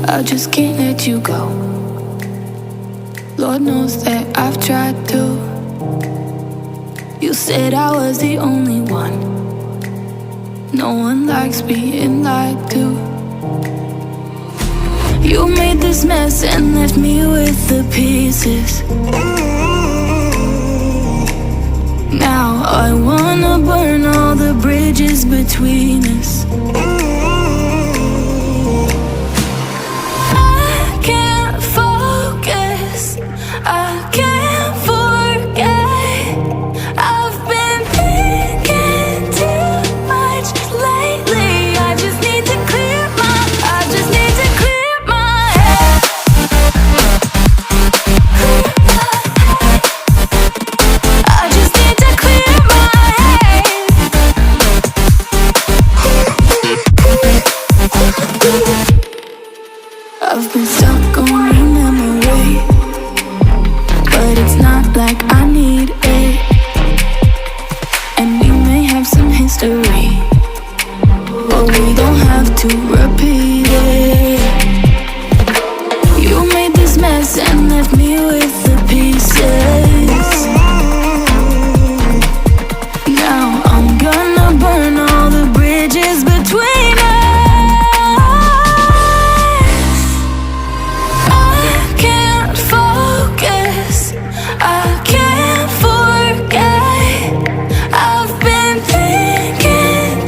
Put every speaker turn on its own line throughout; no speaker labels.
I just can't let you go. Lord knows that I've tried to. You said I was the only one. No one likes being lied to. You made this mess and left me with the pieces. Now I wanna burn all the bridges between us. I can't focus, I can't forget. I've been thinking too much lately. I just need to clear my head. I just need to clear my head. I've been stuck on your memory, but it's not like I need it. And we may have some history, but we don't have to repeat it. You made this mess and left me with the pieces. Now I'm gonna burn all the bridges between us. I can't focus, I can't forget. I've been thinking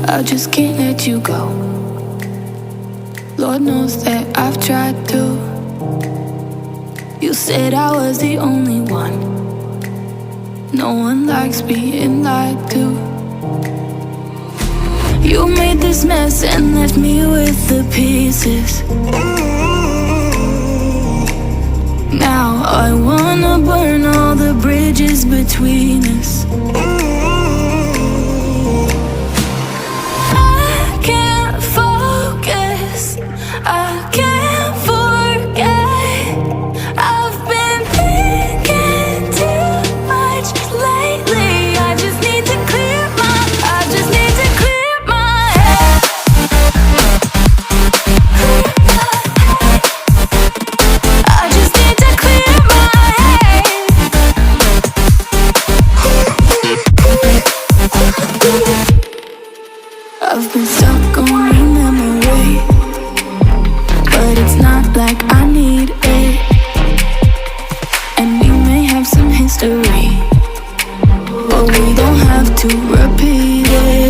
I just can't let you go. Lord knows that I've tried to. You said I was the only one. No one likes being lied to. You made this mess and left me with the pieces. Now I wanna burn all the bridges between us. I can't focus, I can't forget. I've been thinking too much lately. I just need to clear my head. I just need to clear my head. I've been stuck on your memory, but it's not like I need it. And we may have some history, but we don't have to repeat it.